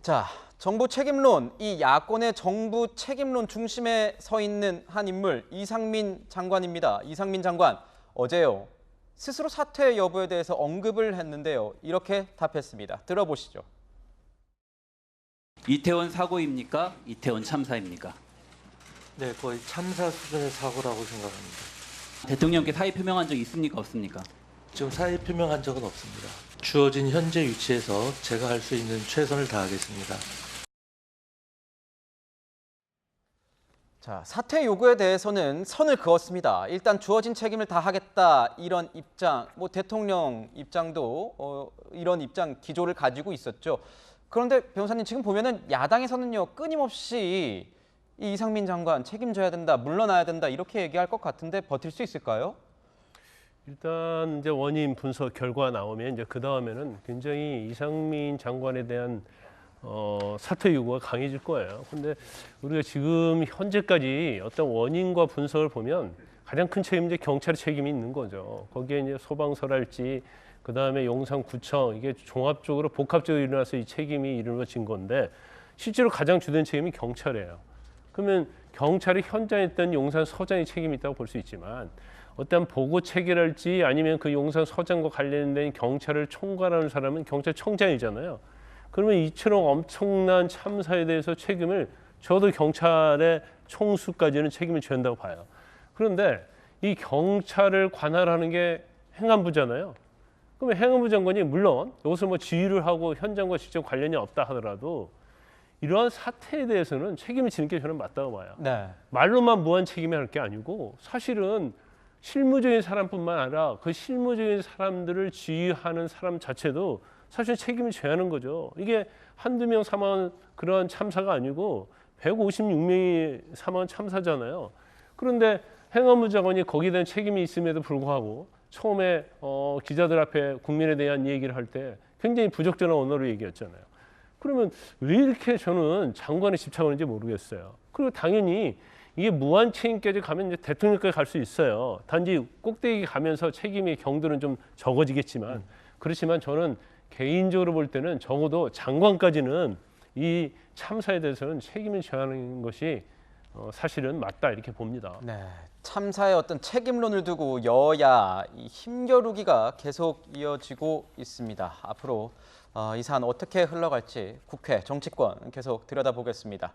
자, 정부 책임론, 이 야권의 정부 책임론 중심에 서 있는 한 인물, 이상민 장관입니다. 이상민 장관, 어제요. 스스로 사퇴 여부에 대해서 언급을 했는데요. 이렇게 답했습니다. 들어보시죠. 이태원 사고입니까? 이태원 참사입니까? 네, 거의 참사 수준의 사고라고 생각합니다. 대통령께 사의 표명한 적 있습니까? 없습니까? 지금 사의 표명한 적은 없습니다. 주어진 현재 위치에서 제가 할 수 있는 최선을 다하겠습니다. 자, 사퇴 요구에 대해서는 선을 그었습니다. 일단 주어진 책임을 다하겠다 이런 입장, 대통령 입장도 이런 입장 기조를 가지고 있었죠. 그런데 변호사님 지금 보면은 야당에서는요 끊임없이 이 이상민 장관 책임져야 된다, 물러나야 된다 이렇게 얘기할 것 같은데 버틸 수 있을까요? 일단 이제 원인 분석 결과 나오면 이제 그 다음에는 굉장히 이상민 장관에 대한 사퇴 요구가 강해질 거예요. 근데 우리가 지금 현재까지 어떤 원인과 분석을 보면 가장 큰 책임은 이제 경찰의 책임이 있는 거죠. 거기에 이제 소방서랄지 그 다음에 용산구청 이게 종합적으로 복합적으로 일어나서 이 책임이 이루어진 건데 실제로 가장 주된 책임이 경찰이에요. 그러면 경찰이 현장에 있던 용산서장이 책임이 있다고 볼 수 있지만 어떤 보고 체계랄지 아니면 그 용산서장과 관련된 경찰을 총괄하는 사람은 경찰청장이잖아요. 그러면 이처럼 엄청난 참사에 대해서 책임을 저도 경찰의 총수까지는 책임을 져야 한다고 봐요. 그런데 이 경찰을 관할하는 게 행안부잖아요. 그러면 행안부 장관이 물론 여기서 지휘를 하고 현장과 직접 관련이 없다 하더라도 이러한 사태에 대해서는 책임을 지는 게 저는 맞다고 봐요. 네. 말로만 무한 책임이 할 게 아니고 사실은 실무적인 사람뿐만 아니라 그 실무적인 사람들을 지휘하는 사람 자체도 사실 책임을 져야 하는 거죠. 이게 한두 명 사망한 그런 참사가 아니고 156명이 사망한 참사잖아요. 그런데 행안부 장관이 거기에 대한 책임이 있음에도 불구하고 처음에 기자들 앞에 국민에 대한 얘기를 할 때 굉장히 부적절한 언어로 얘기했잖아요. 그러면 왜 이렇게 저는 장관에 집착하는지 모르겠어요. 그리고 당연히 이게 무한 책임까지 가면 이제 대통령까지 갈 수 있어요. 단지 꼭대기 가면서 책임의 경도는 좀 적어지겠지만 그렇지만 저는 개인적으로 볼 때는 적어도 장관까지는 이 참사에 대해서는 책임을 져야 하는 것이 사실은 맞다 이렇게 봅니다. 네. 참사의 어떤 책임론을 두고 여야 이 힘겨루기가 계속 이어지고 있습니다. 앞으로 이 사안 어떻게 흘러갈지 국회, 정치권 계속 들여다보겠습니다.